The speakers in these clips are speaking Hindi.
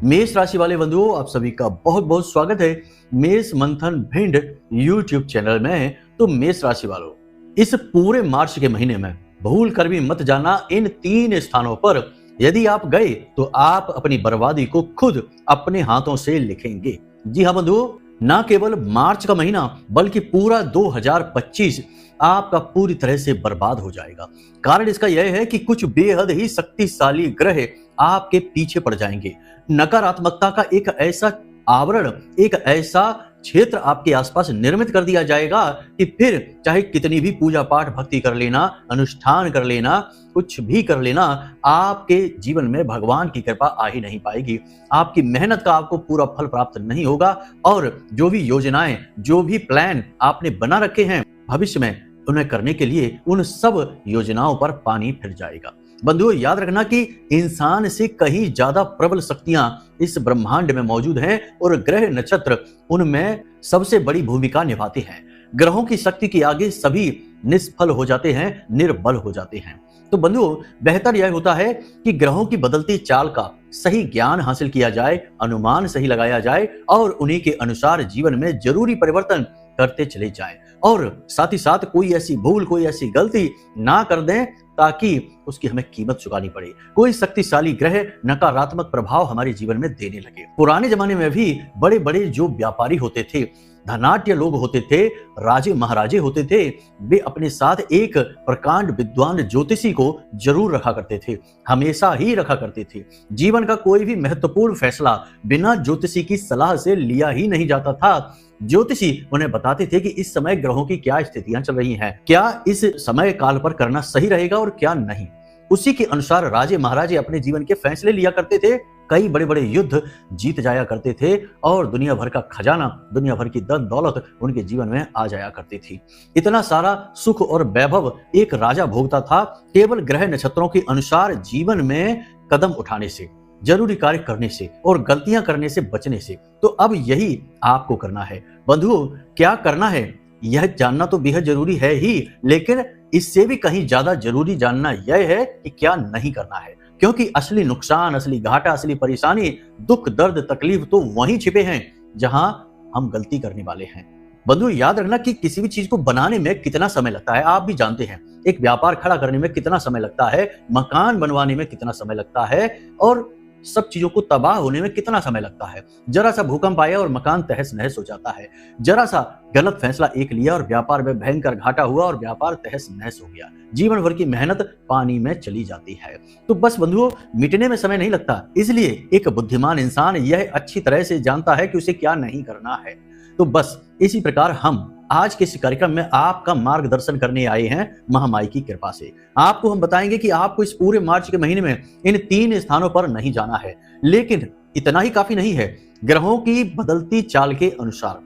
मेष राशि वाले बंधुओं, आप सभी का बहुत बहुत स्वागत है मेष मंथन भिंड यूट्यूब चैनल में। तो मेष राशि वालों, इस पूरे मार्च के महीने में भूल कर भी मत जाना, इन 3 स्थानों पर यदि आप गए तो आप अपनी बर्बादी को खुद अपने हाथों से लिखेंगे। जी हाँ बंधुओं, न केवल मार्च का महीना बल्कि पूरा 2025 आपका पूरी तरह से बर्बाद हो जाएगा। कारण इसका यह है कि कुछ बेहद ही शक्तिशाली ग्रह आपके पीछे पड़ जाएंगे। नकारात्मकता का एक ऐसा आवरण, एक ऐसा क्षेत्र आपके आसपास निर्मित कर दिया जाएगा कि फिर चाहे कितनी भी पूजा पाठ भक्ति कर लेना, अनुष्ठान कर लेना, कुछ भी कर लेना, आपके जीवन में भगवान की कृपा आ ही नहीं पाएगी। आपकी मेहनत का आपको पूरा फल प्राप्त नहीं होगा और जो भी योजनाएं, जो भी प्लान आपने बना रखे हैं भविष्य में, उन्हें करने के लिए उन सब योजनाओं पर पानी फिर जाएगा। बंधुओं, याद रखना कि इंसान से कहीं ज्यादा प्रबल शक्तियां इस ब्रह्मांड में मौजूद हैं और ग्रह नक्षत्र उनमें सबसे बड़ी भूमिका निभाते हैं। ग्रहों की शक्ति के आगे सभी निष्फल हो जाते हैं, निर्बल हो जाते हैं। तो बंधुओं, बेहतर यह होता है कि ग्रहों की बदलती चाल का सही ज्ञान हासिल किया जाए, अनुमान सही लगाया जाए और उन्हीं के अनुसार जीवन में जरूरी परिवर्तन करते चले जाएं और साथ ही साथ कोई ऐसी भूल, कोई ऐसी गलती ना कर दें ताकि उसकी हमें कीमत चुकानी पड़े। कोई शक्तिशाली ग्रह नकारात्मक प्रभाव हमारे जीवन में देने लगे। पुराने जमाने में भी बड़े बड़े जो व्यापारी होते थे, धनाढ्य लोग होते थे, राजे महाराजे होते थे, वे अपने साथ एक प्रकांड विद्वान ज्योतिषी को जरूर रखा करते थे, हमेशा ही रखा करते थे। जीवन का कोई भी महत्वपूर्ण फैसला बिना ज्योतिषी की सलाह से लिया ही नहीं जाता था। ज्योतिषी उन्हें बताते थे कि इस समय ग्रहों की क्या स्थितियां चल रही हैं, क्या इस समय काल पर करना सही रहेगा और क्या नहीं। उसी के अनुसार राजे महाराजे अपने जीवन के फैसले लिया करते थे। कई बड़े बड़े युद्ध जीत जाया करते थे और दुनिया भर का खजाना, दुनिया भर की धन दौलत उनके जीवन में आ जाया करती थी। इतना सारा सुख और वैभव एक राजा भोगता था केवल ग्रह नक्षत्रों के अनुसार जीवन में कदम उठाने से, जरूरी कार्य करने से और गलतियां करने से बचने से। तो अब यही आपको करना है बंधुओं। क्या करना है यह जानना तो बेहद जरूरी है ही, लेकिन इससे भी कहीं ज्यादा जरूरी जानना यह है कि क्या नहीं करना है, क्योंकि असली नुकसान, असली घाटा, असली परेशानी, दुख, दर्द, तकलीफ तो वहीं छिपे हैं जहां हम गलती करने वाले हैं। बंधु, याद रखना कि किसी भी चीज को बनाने में कितना समय लगता है आप भी जानते हैं। एक व्यापार खड़ा करने में कितना समय लगता है, मकान बनवाने में कितना समय लगता है और सब चीजों को तबाह होने में कितना समय लगता है। जरा सा भूकंप आया और मकान तहस नहस हो जाता है। जरा सा गलत फैसला एक लिया और व्यापार में भयंकर घाटा हुआ और व्यापार तहस नहस हो गया। जीवन भर की मेहनत पानी में चली जाती है। तो बस बंधुओं, मिटने में समय नहीं लगता, इसलिए एक बुद्धिमान इंसान यह अच्छी तरह से जानता है कि उसे क्या नहीं करना है। तो बस इसी प्रकार हम आज के इस कार्यक्रम में आपका मार्गदर्शन करने आए हैं महामाई की कृपा से। आपको हम बताएंगे कि आपको इस पूरे मार्च के महीने में इन 3 स्थानों पर नहीं जाना है, लेकिन इतना ही काफी नहीं है। ग्रहों की बदलती चाल के अनुसार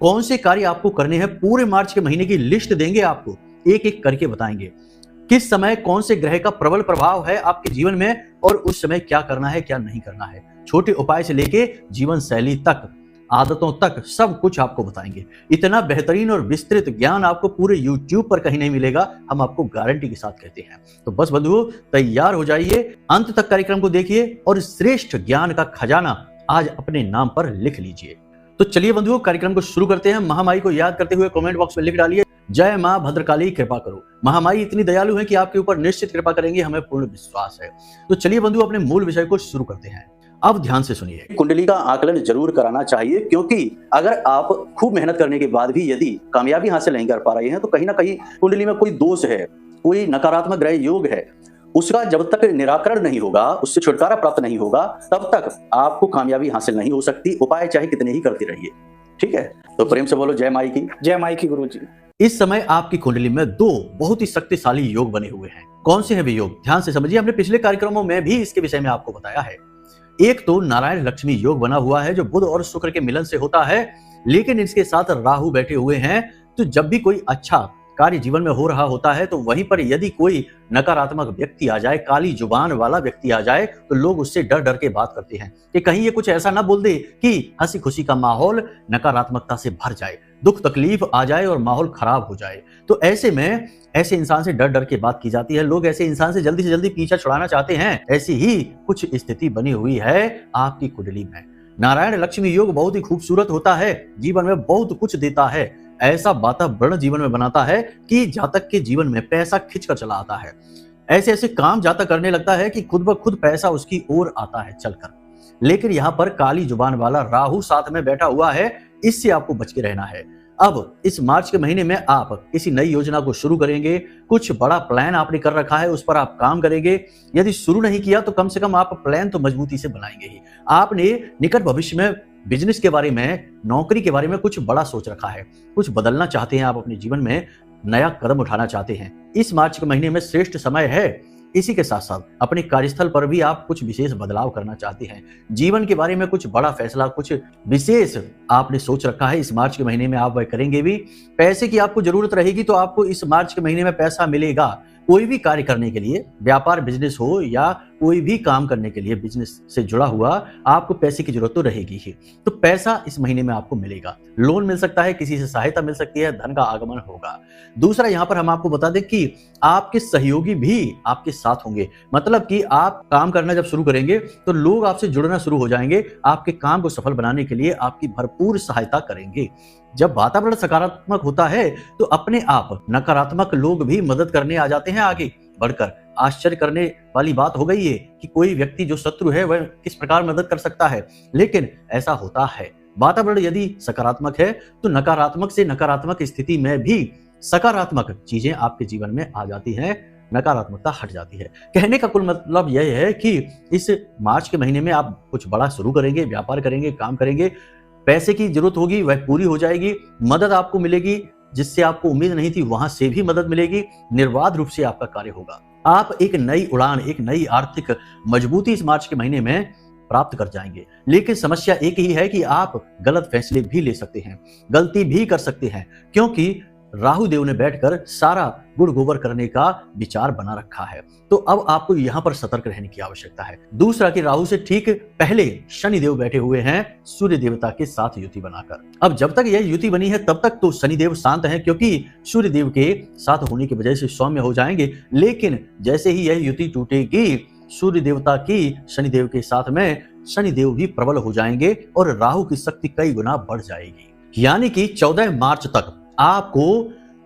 कौन से कार्य आपको करने हैं, पूरे मार्च के महीने की लिस्ट देंगे, आपको एक एक करके बताएंगे किस समय कौन से ग्रह का प्रबल प्रभाव है आपके जीवन में और उस समय क्या करना है, क्या नहीं करना है। छोटे उपाय से लेके जीवन शैली तक, आदतों तक सब कुछ आपको बताएंगे। इतना बेहतरीन और विस्तृत ज्ञान आपको पूरे YouTube पर कहीं नहीं मिलेगा, हम आपको गारंटी के साथ कहते हैं। तो बस बंधुओं, तैयार हो जाइए, अंत तक कार्यक्रम को देखिए और श्रेष्ठ ज्ञान का खजाना आज अपने नाम पर लिख लीजिए। तो चलिए बंधुओं, कार्यक्रम को शुरू करते हैं। महामाई को याद करते हुए कमेंट बॉक्स में लिख डालिए, जय मां भद्रकाली कृपा करो। महामाई इतनी दयालु है कि आपके ऊपर निश्चित कृपा करेंगे, हमें पूर्ण विश्वास है। तो चलिए बंधुओं, अपने मूल विषय को शुरू करते हैं। अब ध्यान से सुनिए। कुंडली का आकलन जरूर कराना चाहिए, क्योंकि अगर आप खूब मेहनत करने के बाद भी यदि कामयाबी हासिल नहीं कर पा रहे हैं तो कहीं ना कहीं कुंडली में कोई दोष है, कोई नकारात्मक ग्रह योग है। उसका जब तक निराकरण नहीं होगा, उससे छुटकारा प्राप्त नहीं होगा, तब तक आपको कामयाबी हासिल नहीं हो सकती। उपाय चाहे कितने ही करते रहिए। ठीक है, तो प्रेम से बोलो जय माई की। जय माई की गुरुजी। इस समय आपकी कुंडली में 2 बहुत ही शक्तिशाली योग बने हुए हैं। कौन से हैं वे योग, ध्यान से समझिए। हमने पिछले कार्यक्रमों में भी इसके विषय में आपको बताया है। एक तो नारायण लक्ष्मी योग बना हुआ है जो बुध और शुक्र के मिलन से होता है, लेकिन इसके साथ राहु बैठे हुए हैं। तो जब भी कोई अच्छा कार्य जीवन में हो रहा होता है, तो वहीं पर यदि कोई नकारात्मक व्यक्ति आ जाए, काली जुबान वाला व्यक्ति आ जाए, तो लोग उससे डर डर के बात करते हैं कि कहीं ये कुछ ऐसा ना बोल दे कि हंसी खुशी का माहौल नकारात्मकता से भर जाए, दुख तकलीफ आ जाए और माहौल खराब हो जाए। तो ऐसे में ऐसे इंसान से डर डर के बात की जाती है, लोग ऐसे इंसान से जल्दी पीछा छुड़ाना चाहते हैं। ऐसी ही कुछ स्थिति बनी हुई है आपकी कुंडली में। नारायण लक्ष्मी योग बहुत ही खूबसूरत होता है, जीवन में बहुत कुछ देता है, ऐसा वातावरण जीवन में बनाता है कि जातक के जीवन में पैसा खिंच कर चला आता है। ऐसे ऐसे काम जातक करने लगता है कि खुद ब खुद पैसा उसकी ओर आता है चलकर। लेकिन यहाँ पर काली जुबान वाला राहु साथ में बैठा हुआ है, इससे आपको बच के रहना है। अब इस मार्च के महीने में आप किसी नई योजना को शुरू करेंगे, कुछ बड़ा प्लान आपने कर रखा है, उस पर आप काम करेंगे। यदि शुरू नहीं किया तो कम से कम आप प्लान तो मजबूती से बनाएंगे ही। आपने निकट भविष्य में बिजनेस के बारे में, नौकरी के बारे में कुछ बड़ा सोच रखा है, कुछ बदलना चाहते हैं, आप अपने जीवन में नया कदम उठाना चाहते हैं। इस मार्च के महीने में श्रेष्ठ समय है। इसी के साथ साथ अपने कार्यस्थल पर भी आप कुछ विशेष बदलाव करना चाहते हैं, जीवन के बारे में कुछ बड़ा फैसला, कुछ विशेष आपने सोच रखा है, इस मार्च के महीने में आप वह करेंगे भी। पैसे की आपको जरूरत रहेगी तो आपको इस मार्च के महीने में पैसा मिलेगा। कोई भी कार्य करने के लिए, व्यापार बिजनेस हो या कोई भी काम करने के लिए बिजनेस से जुड़ा हुआ, आपको पैसे की जरूरत तो रहेगी ही। तो पैसा इस महीने में आपको मिलेगा, लोन मिल सकता है, किसी से सहायता मिल सकती है, धन का आगमन होगा। दूसरा, यहाँ पर हम आपको बता दें कि आपके सहयोगी भी आपके साथ होंगे। मतलब कि आप काम करना जब शुरू करेंगे तो लोग आपसे जुड़ना शुरू हो जाएंगे, आपके काम को सफल बनाने के लिए आपकी भरपूर सहायता करेंगे। जब वातावरण सकारात्मक होता है तो अपने आप नकारात्मक लोग भी मदद करने आ जाते हैं आगे बढ़कर। आश्चर्य करने वाली बात हो गई है कि कोई व्यक्ति जो शत्रु है वह किस प्रकार मदद कर सकता है, लेकिन ऐसा होता है। वातावरण यदि सकारात्मक है तो नकारात्मक से नकारात्मक स्थिति में भी सकारात्मक चीजें आपके जीवन में आ जाती हैं, नकारात्मकता हट जाती है। कहने का कुल मतलब यह है कि इस मार्च के महीने में आप कुछ बड़ा शुरू करेंगे, व्यापार करेंगे, काम करेंगे, पैसे की जरूरत होगी वह पूरी हो जाएगी, मदद आपको मिलेगी, जिससे आपको उम्मीद नहीं थी वहां से भी मदद मिलेगी, निर्बाध रूप से आपका कार्य होगा। आप एक नई उड़ान, एक नई आर्थिक मजबूती इस मार्च के महीने में प्राप्त कर जाएंगे। लेकिन समस्या एक ही है कि आप गलत फैसले भी ले सकते हैं, गलती भी कर सकते हैं, क्योंकि राहु देव ने बैठकर सारा गुड़ गोबर करने का विचार बना रखा है। तो अब आपको यहां पर सतर्क रहने की आवश्यकता है। दूसरा कि राहु से ठीक पहले शनि देव बैठे हुए हैं सूर्य देवता के साथ युति बनाकर। अब जब तक यह युति बनी है तब तक तो शनि देव शांत हैं, क्योंकि सूर्य देव के साथ होने की वजह से सौम्य हो जाएंगे। लेकिन जैसे ही यह युति टूटेगी सूर्य देवता की शनि देव के साथ में, शनि देव भी प्रबल हो जाएंगे और राहु की शक्ति कई गुना बढ़ जाएगी। यानी कि 14 मार्च तक आपको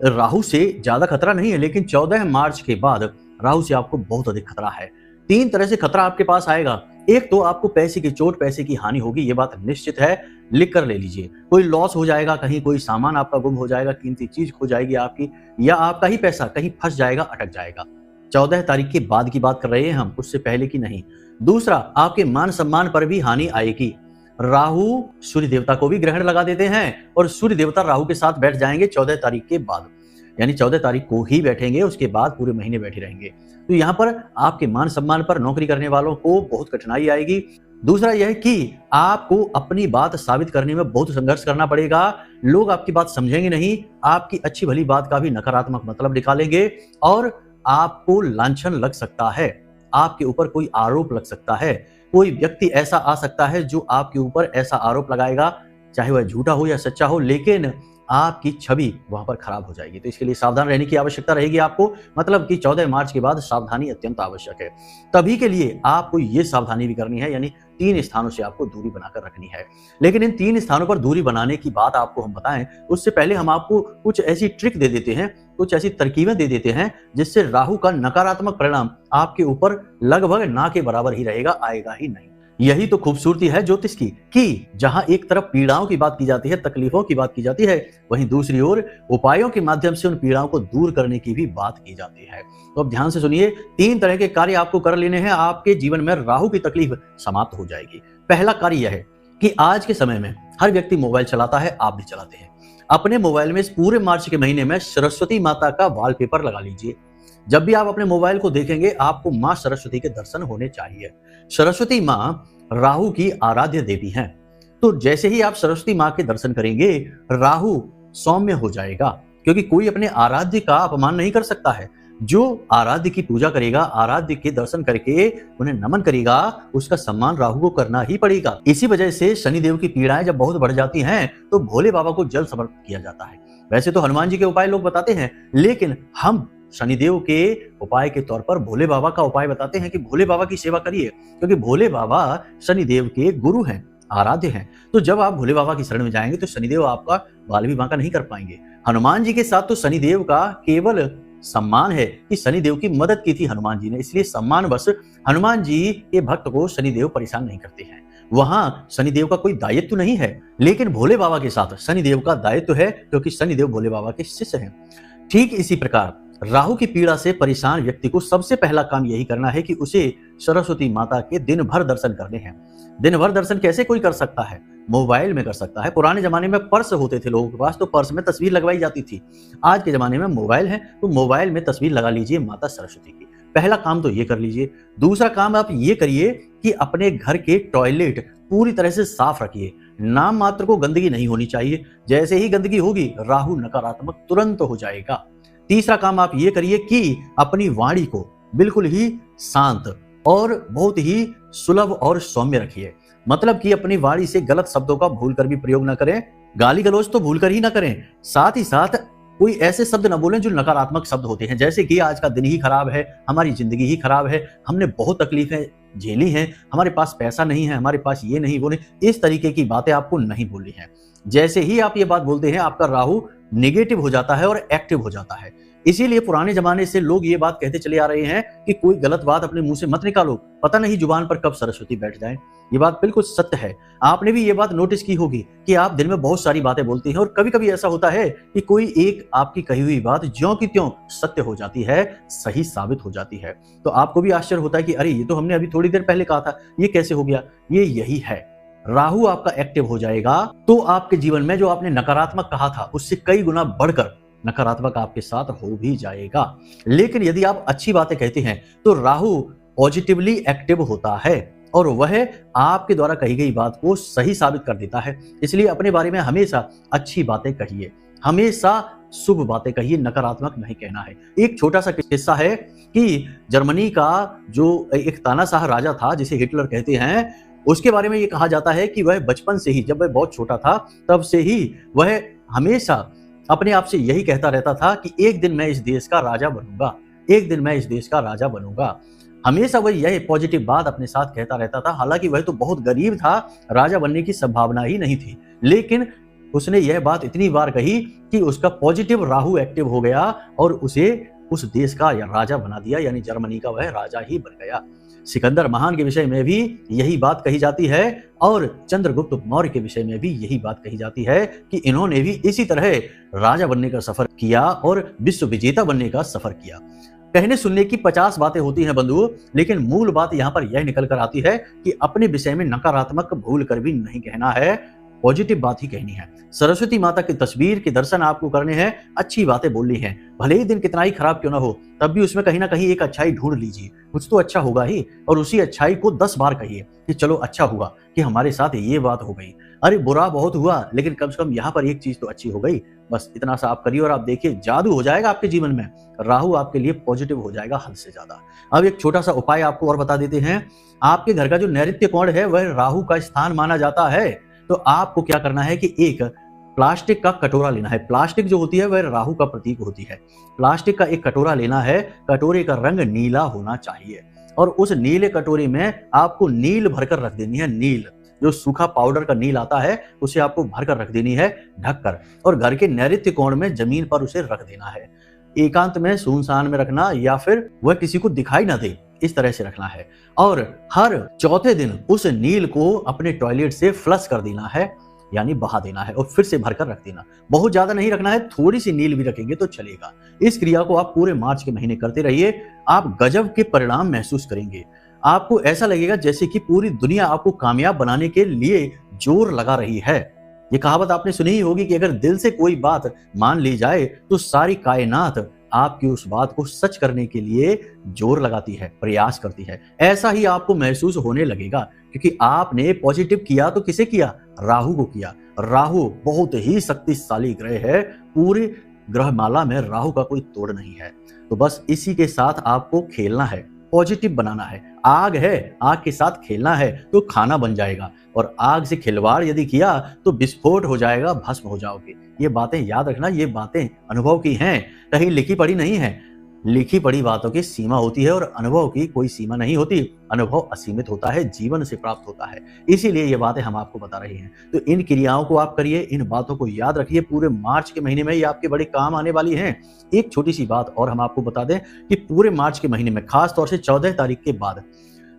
राहु से ज्यादा खतरा नहीं है, लेकिन 14 मार्च के बाद राहु से आपको बहुत अधिक खतरा है। 3 तरह से खतरा आपके पास आएगा। एक तो आपको पैसे की चोट, पैसे की हानि होगी, ये बात निश्चित है, लिख कर ले लीजिए। कोई लॉस हो जाएगा, कहीं कोई सामान आपका गुम हो जाएगा, कीमती चीज खो जाएगी आपकी, या आपका ही पैसा कहीं फंस जाएगा, अटक जाएगा। 14 तारीख के बाद की बात कर रहे हैं हम, उससे पहले की नहीं। दूसरा, आपके मान सम्मान पर भी हानि आएगी। राहु सूर्य देवता को भी ग्रहण लगा देते हैं और सूर्य देवता राहु के साथ बैठ जाएंगे 14 तारीख के बाद, यानी 14 तारीख को ही बैठेंगे, उसके बाद पूरे महीने बैठे रहेंगे। तो यहाँ पर आपके मान सम्मान पर, नौकरी करने वालों को बहुत कठिनाई आएगी। दूसरा यह कि आपको अपनी बात साबित करने में बहुत संघर्ष करना पड़ेगा। लोग आपकी बात समझेंगे नहीं, आपकी अच्छी भली बात का भी नकारात्मक मतलब निकालेंगे और आपको लांछन लग सकता है, आपके ऊपर कोई आरोप लग सकता है। कोई व्यक्ति ऐसा आ सकता है जो आपके ऊपर ऐसा आरोप लगाएगा, चाहे वह झूठा हो या सच्चा हो, लेकिन आपकी छवि वहां पर खराब हो जाएगी। तो इसके लिए सावधान रहने की आवश्यकता रहेगी आपको। मतलब कि 14 मार्च के बाद सावधानी अत्यंत आवश्यक है। तभी के लिए आपको ये सावधानी भी करनी है, यानी 3 स्थानों से आपको दूरी बनाकर रखनी है। लेकिन इन 3 स्थानों पर दूरी बनाने की बात आपको हम बताएं, उससे पहले हम आपको कुछ ऐसी ट्रिक दे देते हैं, कुछ ऐसी तरकीबें दे देते हैं, जिससे राहु का नकारात्मक परिणाम आपके ऊपर लगभग ना के बराबर ही रहेगा, आएगा ही नहीं। यही तो खूबसूरती है ज्योतिष की, कि जहां एक तरफ पीड़ाओं की बात की जाती है, तकलीफों की बात की जाती है, वहीं दूसरी ओर उपायों के माध्यम से उन पीड़ाओं को दूर करने की भी बात की जाती है। तो अब ध्यान से सुनिए, 3 तरह के कार्य आपको कर लेने हैं, आपके जीवन में राहु की तकलीफ समाप्त हो जाएगी। पहला कार्य यह है कि आज के समय में हर व्यक्ति मोबाइल चलाता है, आप भी चलाते हैं। अपने मोबाइल में इस पूरे मार्च के महीने में सरस्वती माता का वॉलपेपर लगा लीजिए। जब भी आप अपने मोबाइल को देखेंगे, आपको मां सरस्वती के दर्शन होने चाहिए। सरस्वती मां राहु की आराध्य देवी हैं। तो जैसे ही आप सरस्वती मां के दर्शन करेंगे, राहु सौम्य हो जाएगा, क्योंकि कोई अपने आराध्य का अपमान नहीं कर सकता है। जो आराध्य की पूजा करेगा, आराध्य के दर्शन करके उन्हें नमन करेगा, उसका सम्मान राहु को करना ही पड़ेगा। इसी वजह से शनिदेव की पीड़ाएं जब बहुत बढ़ जाती हैं तो भोले बाबा को जल समर्पित किया जाता है। वैसे तो हनुमान जी के उपाय लोग बताते हैं, लेकिन हम शनिदेव के उपाय के तौर पर भोले बाबा का उपाय बताते हैं कि भोले बाबा की सेवा करिए, क्योंकि भोले बाबा शनिदेव के गुरु हैं, आराध्य हैं। तो जब आप भोले बाबा की शरण में जाएंगे तो शनिदेव आपका बाल भी बांका नहीं कर पाएंगे। हनुमान जी के साथ तो शनिदेव का केवल सम्मान है कि शनिदेव की मदद की थी हनुमान जी ने, इसलिए सम्मानवश हनुमान जी के भक्त को शनिदेव परेशान नहीं करते हैं। वहां शनिदेव का कोई दायित्व नहीं है, लेकिन भोले बाबा के साथ शनिदेव का दायित्व है, क्योंकि शनिदेव भोले बाबा के शिष्य हैं। ठीक इसी प्रकार राहु की पीड़ा से परेशान व्यक्ति को सबसे पहला काम यही करना है कि उसे सरस्वती माता के दिन भर दर्शन करने हैं। दिन भर दर्शन कैसे कोई कर सकता है? मोबाइल में कर सकता है। पुराने जमाने में पर्स होते थे लोगों के पास, तो पर्स में तस्वीर लगवाई जाती थी। आज के जमाने में मोबाइल है, तो मोबाइल में तस्वीर लगा लीजिए माता सरस्वती की। पहला काम तो ये कर लीजिए। दूसरा काम आप ये करिए कि अपने घर के टॉयलेट पूरी तरह से साफ रखिए। नाम मात्र को गंदगी नहीं होनी चाहिए। जैसे ही गंदगी होगी राहु नकारात्मक तुरंत हो जाएगा। तीसरा काम आप ये करिए कि अपनी वाणी को बिल्कुल ही शांत और बहुत ही सुलभ और सौम्य रखिए। मतलब कि अपनी वाणी से गलत शब्दों का भूलकर भी प्रयोग न करें, गाली गलौज तो भूलकर ही ना करें। साथ ही साथ कोई ऐसे शब्द न बोलें जो नकारात्मक शब्द होते हैं, जैसे कि आज का दिन ही खराब है, हमारी जिंदगी ही खराब है, हमने बहुत तकलीफें झेली हैं, हमारे पास पैसा नहीं है, हमारे पास ये नहीं वो नहीं। इस तरीके की बातें आपको नहीं बोलनी है। जैसे ही आप ये बात बोलते हैं आपका राहु नेगेटिव हो जाता है और एक्टिव हो जाता है। इसीलिए पुराने जमाने से लोग ये बात कहते चले आ रहे हैं कि कोई गलत बात अपने मुंह से मत निकालो, पता नहीं जुबान पर कब सरस्वती बैठ जाए। ये बात बिल्कुल सत्य है। आपने भी ये बात नोटिस की होगी कि आप दिन में बहुत सारी बातें बोलती हैं और कभी कभी ऐसा होता है कि कोई एक आपकी कही हुई बात ज्यों की त्यों सत्य हो जाती है, सही साबित हो जाती है। तो आपको भी आश्चर्य होता है कि अरे ये तो हमने अभी थोड़ी देर पहले कहा था, ये कैसे हो गया? ये यही है, राहु आपका एक्टिव हो जाएगा तो आपके जीवन में जो आपने नकारात्मक कहा था उससे कई गुना बढ़कर नकारात्मक आपके साथ हो भी जाएगा। लेकिन यदि आप अच्छी बातें कहते हैं तो राहु पॉजिटिवली एक्टिव होता है और वह आपके द्वारा कही गई बात को सही साबित कर देता है। इसलिए अपने बारे में हमेशा अच्छी बातें कहिए, हमेशा शुभ बातें कहिए, नकारात्मक नहीं कहना है। एक छोटा सा किस्सा है कि जर्मनी का जो एक तानाशाह राजा था जिसे हिटलर कहते हैं, उसके बारे में ये कहा जाता है कि वह बचपन से ही, जब वह बहुत छोटा था तब से ही वह हमेशा अपने आप से यही कहता रहता था कि एक दिन मैं इस देश का राजा बनूंगा, एक दिन मैं इस देश का राजा बनूंगा। हमेशा वह यह पॉजिटिव बात अपने साथ कहता रहता था। हालांकि वह तो बहुत गरीब था, राजा बनने की संभावना ही नहीं थी, लेकिन उसने यह बात इतनी बार कही कि उसका पॉजिटिव राहु एक्टिव हो गया और उसे उस देश का राजा बना दिया, यानी जर्मनी का वह राजा ही बन गया। सिकंदर महान के विषय में भी यही बात कही जाती है और चंद्रगुप्त मौर्य के विषय में भी यही बात कही जाती है कि इन्होंने भी इसी तरह राजा बनने का सफर किया और विश्व विजेता बनने का सफर किया। कहने सुनने की 50 बातें होती हैं बंधु, लेकिन मूल बात यहाँ पर यह निकल कर आती है कि अपने विषय में नकारात्मक भूल कर भी नहीं कहना है, पॉजिटिव बात ही कहनी है। सरस्वती माता की तस्वीर के दर्शन आपको करने हैं, अच्छी बातें बोलनी है। भले ही दिन कितना ही खराब क्यों ना हो, तब भी उसमें कहीं ना कहीं एक अच्छाई ढूंढ लीजिए। कुछ तो अच्छा होगा ही, और उसी अच्छाई को 10 बार कहिए कि चलो अच्छा हुआ कि हमारे साथ ये बात हो गई। अरे बुरा बहुत हुआ, लेकिन कम से कम यहाँ पर एक चीज तो अच्छी हो गई। बस इतना सा आप करिए और आप देखिए जादू हो जाएगा आपके जीवन में। राहु आपके लिए पॉजिटिव हो जाएगा हद से ज्यादा। अब एक छोटा सा उपाय आपको और बता देते हैं। आपके घर का जो नैऋत्य कोण है वह राहु का स्थान माना जाता है। तो आपको क्या करना है कि एक प्लास्टिक का कटोरा लेना है। प्लास्टिक जो होती है वह राहु का प्रतीक होती है। प्लास्टिक का एक कटोरा लेना है, कटोरे का रंग नीला होना चाहिए और उस नीले कटोरे में आपको नील भरकर रख देनी है। नील जो सूखा पाउडर का नील आता है उसे आपको भरकर रख देनी है ढककर, और घर के नैऋत्य कोण में जमीन पर उसे रख देना है। एकांत में सुनसान में रखना या फिर वह किसी को दिखाई ना दे, इस तरह से रखना है। और हर चौथे दिन उस नील को अपने टॉयलेट से फ्लश कर देना है, यानी बहा देना है और फिर से भरकर रख देना। बहुत ज्यादा नहीं रखना है, थोड़ी सी नील भी रखेंगे तो चलेगा। इस क्रिया को आप पूरे मार्च के महीने करते रहिए, आप गजब के परिणाम महसूस करेंगे। आपको ऐसा लगेगा जैसे कि पूरी दुनिया आपको कामयाब बनाने के लिए जोर लगा रही है। ये कहावत आपने सुनी ही होगी कि अगर दिल से कोई बात मान ली जाए तो सारी कायनात आपकी उस बात को सच करने के लिए जोर लगाती है, प्रयास करती है। ऐसा ही आपको महसूस होने लगेगा, क्योंकि आपने पॉजिटिव किया तो किसे किया? राहु को किया। राहु बहुत ही शक्तिशाली ग्रह है, पूरे ग्रहमाला में राहु का कोई तोड़ नहीं है। तो बस इसी के साथ आपको खेलना है, पॉजिटिव बनाना है। आग है, आग के साथ खेलना है तो खाना बन जाएगा, और आग से खिलवाड़ यदि किया तो विस्फोट हो जाएगा, भस्म हो जाओगे। ये बातें याद रखना, ये बातें अनुभव की हैं, कहीं लिखी पढ़ी नहीं है। लिखी पढ़ी बातों की सीमा होती है और अनुभव की कोई सीमा नहीं होती। अनुभव असीमित होता है, जीवन से प्राप्त होता है। इसीलिए ये बातें हम आपको बता रहे हैं। तो इन क्रियाओं को आप करिए, इन बातों को याद रखिए। पूरे मार्च के महीने में ये आपके बड़े काम आने वाली हैं। एक छोटी सी बात और हम आपको बता दें कि पूरे मार्च के महीने में, खास तौर से 14 तारीख के बाद,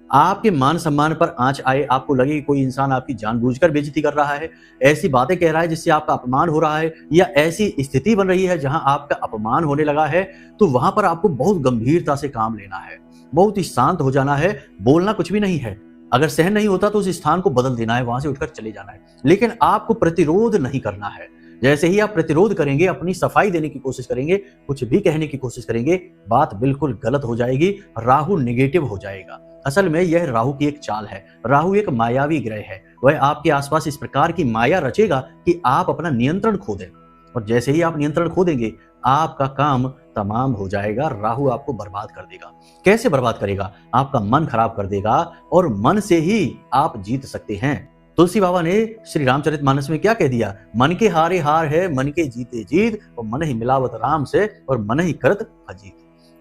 आपके मान सम्मान पर आंच आए, आपको लगे कि कोई इंसान आपकी जानबूझकर बेइज्जती कर रहा है, ऐसी बातें कह रहा है जिससे आपका अपमान हो रहा है, या ऐसी स्थिति बन रही है जहां आपका अपमान होने लगा है, तो वहां पर आपको बहुत गंभीरता से काम लेना है, बहुत ही शांत हो जाना है। बोलना कुछ भी नहीं है। अगर सहन नहीं होता तो उस स्थान को बदल देना है, वहां से उठकर चले जाना है। लेकिन आपको प्रतिरोध नहीं करना है। जैसे ही आप प्रतिरोध करेंगे, अपनी सफाई देने की कोशिश करेंगे, कुछ भी कहने की कोशिश करेंगे, बात बिल्कुल गलत हो जाएगी, राहु नेगेटिव हो जाएगा। असल में यह राहु की एक चाल है। राहु एक मायावी ग्रह है। वह आपके आसपास इस प्रकार की माया रचेगा कि आप अपना नियंत्रण खो दें, और जैसे ही आप नियंत्रण खो देंगे, आपका काम तमाम हो जाएगा। राहु आपको बर्बाद कर देगा। कैसे बर्बाद करेगा? आपका मन खराब कर देगा, और मन से ही आप जीत सकते हैं। तुलसी बाबा ने श्री रामचरितमानस में क्या कह दिया? मन के हारे हार है, मन के जीते जीत, और मन ही मिलावत राम से, और मन ही करत अजीत।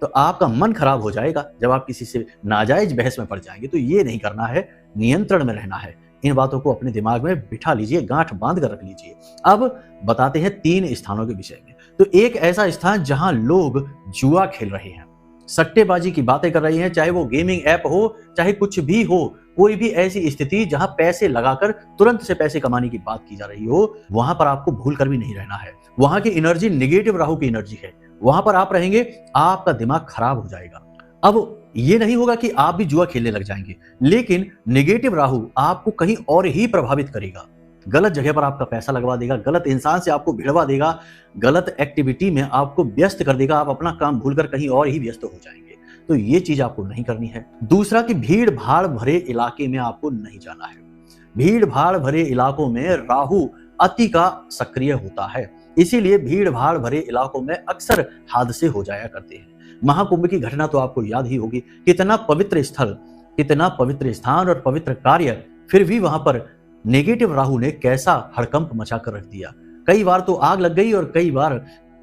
तो आपका मन खराब हो जाएगा जब आप किसी से नाजायज बहस में पड़ जाएंगे। तो ये नहीं करना है, नियंत्रण में रहना है। इन बातों को अपने दिमाग में बिठा लीजिए, गांठ बांध कर रख लीजिए। अब बताते हैं 3 स्थानों के विषय में। तो एक ऐसा स्थान जहां लोग जुआ खेल रहे हैं, सट्टेबाजी की बातें कर रहे हैं, चाहे वो गेमिंग ऐप हो, चाहे कुछ भी हो, कोई भी ऐसी स्थिति जहां पैसे लगाकर तुरंत से पैसे कमाने की बात की जा रही हो, वहां पर आपको भूल कर भी नहीं रहना है। वहां की एनर्जी नेगेटिव राहु की एनर्जी है। वहां पर आप रहेंगे, आपका दिमाग खराब हो जाएगा। अब ये नहीं होगा कि आप भी जुआ खेलने लग जाएंगे, लेकिन नेगेटिव राहु आपको कहीं और ही प्रभावित करेगा। गलत जगह पर आपका पैसा लगवा देगा, गलत इंसान से आपको भिड़वा देगा, गलत एक्टिविटी में आपको व्यस्त कर देगा। आप अपना काम भूलकर कहीं और ही व्यस्त हो जाएंगे। तो ये चीज आपको नहीं करनी है। दूसरा कि भीड़ भाड़ भरे इलाके में आपको नहीं जाना है। भीड़ भाड़ भरे इलाकों में राहु अति का सक्रिय होता है, इसीलिए भीड़ भाड़ भरे इलाकों में अक्सर हादसे हो जाया करते हैं। महाकुंभ की घटना तो आपको याद ही होगी। कितना पवित्र स्थल, कितना पवित्र स्थान और पवित्र कार्य, फिर भी वहां पर नेगेटिव राहु ने कैसा हड़कंप मचा कर रख दिया। कई बार तो आग लग गई और कई बार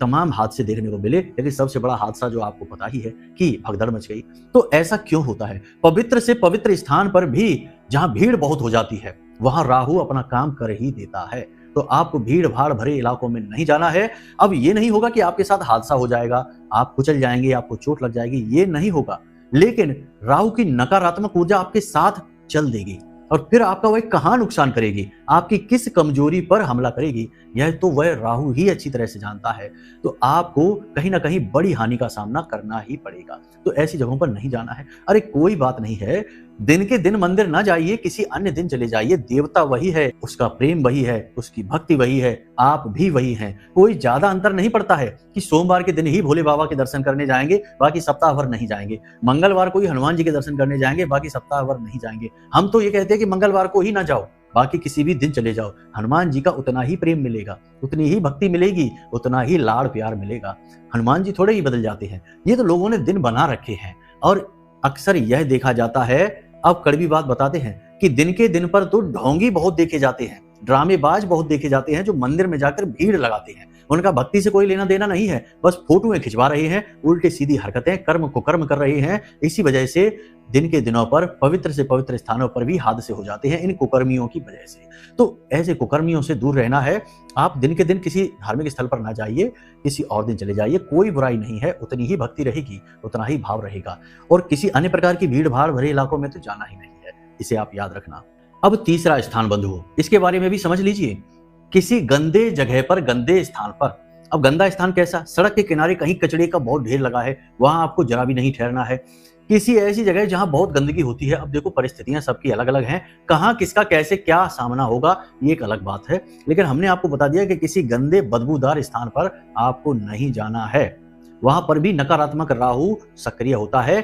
तमाम हादसे देखने को मिले, लेकिन सबसे बड़ा हादसा जो आपको पता ही है कि भगदड़ मच गई। तो ऐसा क्यों होता है? पवित्र से पवित्र स्थान पर भी जहां भीड़ बहुत हो जाती है, वहां राहु अपना काम कर ही देता है। तो आपको भीड़ भाड़ भरे इलाकों में नहीं जाना है। अब ये नहीं होगा कि आपके साथ हादसा हो जाएगा, आप कुचल जाएंगे, आपको चोट लग जाएगी, ये नहीं होगा। लेकिन राहु की नकारात्मक ऊर्जा आपके साथ चल देगी, और फिर आपका वह कहां नुकसान करेगी, आपकी किस कमजोरी पर हमला करेगी, यह तो वह राहु ही अच्छी तरह से जानता है। तो आपको कहीं ना कहीं बड़ी हानि का सामना करना ही पड़ेगा। तो ऐसी जगहों पर नहीं जाना है। अरे कोई बात नहीं है, दिन के दिन मंदिर ना जाइए, किसी अन्य दिन चले जाइए। देवता वही है, उसका प्रेम वही है, उसकी भक्ति वही है, आप भी वही हैं। कोई ज्यादा अंतर नहीं पड़ता है कि सोमवार के दिन ही भोले बाबा के दर्शन करने जाएंगे, बाकी सप्ताह भर नहीं जाएंगे। मंगलवार को ही हनुमान जी के दर्शन करने जाएंगे, बाकी सप्ताह भर नहीं जाएंगे। हम तो ये कहते हैं कि मंगलवार को ही ना जाओ, बाकी किसी भी दिन चले जाओ। हनुमान जी का उतना ही प्रेम मिलेगा, उतनी ही भक्ति मिलेगी, उतना ही लाड़ प्यार मिलेगा। हनुमान जी थोड़े ही बदल जाते हैं, ये तो लोगों ने दिन बना रखे हैं। और अक्सर यह देखा जाता है, अब कड़वी बात बताते हैं, कि दिन के दिन पर तो ढोंगी बहुत देखे जाते हैं, ड्रामेबाज बहुत देखे जाते हैं, जो मंदिर में जाकर भीड़ लगाते हैं। उनका भक्ति से कोई लेना देना नहीं है, बस फोटोएं खिंचवा रहे हैं, उल्टी सीधी हरकतें, कर्म को कर्म कर रहे हैं। इसी वजह से दिन के दिनों पर पवित्र से पवित्र स्थानों पर भी हादसे हो जाते हैं, इन कुकर्मियों की वजह से। तो ऐसे कुकर्मियों से दूर रहना है। आप दिन के दिन किसी धार्मिक स्थल पर ना जाइए, किसी और दिन चले जाइए, कोई बुराई नहीं है। उतनी ही भक्ति रहेगी, उतना ही भाव रहेगा, और किसी अन्य प्रकार की भीड़ भाड़ भरे इलाकों में तो जाना ही नहीं है। इसे आप याद रखना। अब तीसरा स्थान बंधुओं, इसके बारे में भी समझ लीजिए। किसी गंदे जगह पर, गंदे स्थान पर। अब गंदा स्थान कैसा? सड़क के किनारे कहीं कचड़े का बहुत ढेर लगा है, वहां आपको जरा भी नहीं ठहरना है। किसी ऐसी जगह जहां बहुत गंदगी होती है। अब देखो, परिस्थितियां सबकी अलग अलग हैं, कहां किसका कैसे क्या सामना होगा ये एक अलग बात है, लेकिन हमने आपको बता दिया कि किसी गंदे बदबूदार स्थान पर आपको नहीं जाना है। वहां पर भी नकारात्मक राहु सक्रिय होता है।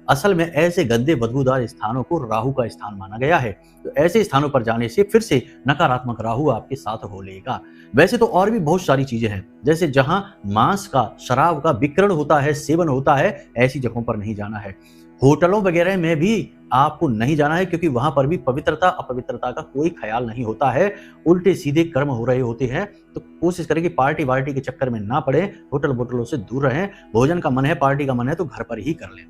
असल में ऐसे गंदे बदबूदार स्थानों को राहु का स्थान माना गया है। तो ऐसे स्थानों पर जाने से फिर से नकारात्मक राहु आपके साथ हो लेगा। वैसे तो और भी बहुत सारी चीजें हैं, जैसे जहां मांस का, शराब का विक्रय होता है, सेवन होता है, ऐसी जगहों पर नहीं जाना है। होटलों वगैरह में भी आपको नहीं जाना है, क्योंकि वहां पर भी पवित्रता अपवित्रता का कोई ख्याल नहीं होता है, उल्टे सीधे कर्म हो रहे होते हैं। तो कोशिश करें कि पार्टी वार्टी के चक्कर में ना पड़े, होटल वोटलों से दूर रहें। भोजन का मन है, पार्टी का मन है तो घर पर ही कर लें,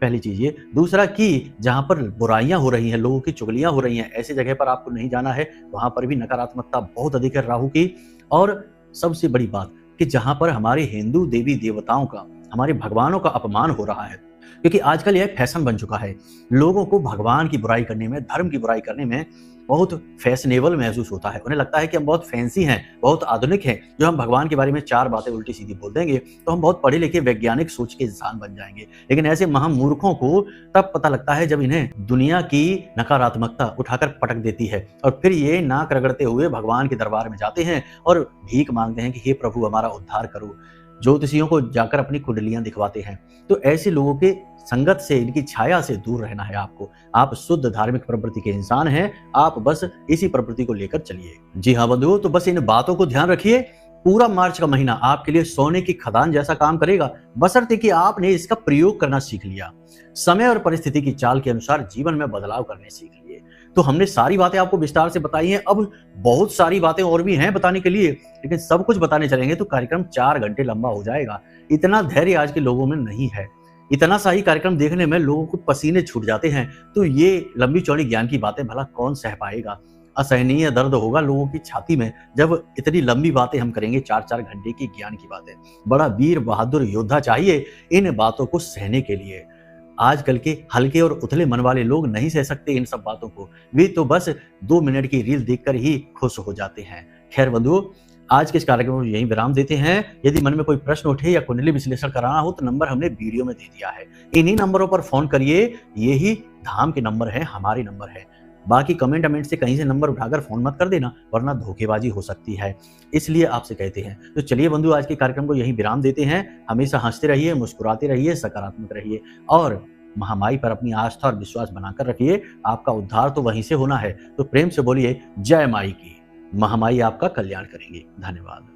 पहली चीज ये। दूसरा कि जहां पर बुराइयां हो रही हैं, लोगों की चुगलियां हो रही हैं, ऐसी जगह पर आपको नहीं जाना है, वहां पर भी नकारात्मकता बहुत अधिक है राहु की। और सबसे बड़ी बात कि जहां पर हमारे हिंदू देवी देवताओं का, हमारे भगवानों का अपमान हो रहा है, क्योंकि आजकल यह फैशन बन चुका है, लोगों को भगवान की बुराई करने में, धर्म की बुराई करने में बहुत फैशनेबल महसूस होता है। उन्हें लगता है कि हम बहुत फैंसी हैं, बहुत आधुनिक हैं, जो हम भगवान के बारे में 4 बातें उल्टी सीधी बोल देंगे तो हम बहुत पढ़े लिखे वैज्ञानिक सोच के इंसान बन जाएंगे। लेकिन ऐसे महामूर्खों को तब पता लगता है जब इन्हें दुनिया की नकारात्मकता उठाकर पटक देती है, और फिर ये नाक रगड़ते हुए भगवान के दरबार में जाते हैं और भीख मांगते हैं कि हे प्रभु हमारा उद्धार करो। ज्योतिषियों को जाकर अपनी कुंडलियां दिखवाते हैं। तो ऐसे लोगों के संगत से, इनकी छाया से दूर रहना है आपको। आप शुद्ध धार्मिक प्रवृत्ति के इंसान हैं, आप बस इसी प्रवृत्ति को लेकर चलिए। जी हाँ बंधुओं, तो बस इन बातों को ध्यान रखिए। पूरा मार्च का महीना आपके लिए सोने की खदान जैसा काम करेगा, बशर्ते कि आपने इसका प्रयोग करना सीख लिया, समय और परिस्थिति की चाल के अनुसार जीवन में बदलाव करने सीख लिए। तो हमने सारी बातें आपको विस्तार से बताई हैं, अब बहुत सारी बातें और भी हैं बताने के लिए, लेकिन सब कुछ बताने चलेंगे तो कार्यक्रम 4 घंटे लंबा हो जाएगा। इतना धैर्य आज के लोगों में नहीं है। इतना सा ही कार्यक्रम देखने में लोगों को पसीने छूट जाते हैं, तो ये लंबी चौड़ी ज्ञान की बातें भला कौन सह पाएगा। असहनीय दर्द होगा लोगों की छाती में जब इतनी लंबी बातें हम करेंगे, 4-4 घंटे की ज्ञान की बातें। बड़ा वीर बहादुर योद्धा चाहिए इन बातों को सहने के लिए। आजकल के हल्के और उथले मन वाले लोग नहीं सह सकते इन सब बातों को, वे तो बस 2 मिनट की रील देखकर ही खुश हो जाते हैं। खैर बंधुओं, आज के इस कार्यक्रम को यहीं विराम देते हैं। यदि मन में कोई प्रश्न उठे या कुंडली विश्लेषण कराना हो तो नंबर हमने वीडियो में दे दिया है, इन्हीं नंबरों पर फोन करिए। यही धाम के नंबर है, हमारे नंबर है। बाकी कमेंट से कहीं से नंबर उठाकर फोन मत कर देना, वरना धोखेबाजी हो सकती है, इसलिए आपसे कहते हैं। तो चलिए बंधु, आज के कार्यक्रम को यहीं विराम देते हैं। हमेशा हंसते रहिए, मुस्कुराते रहिए, सकारात्मक रहिए और महामाई पर अपनी आस्था और विश्वास बनाकर रखिए। आपका उद्धार तो वहीं से होना है। तो प्रेम से बोलिए जय माई की। महामाई आपका कल्याण करेंगे। धन्यवाद।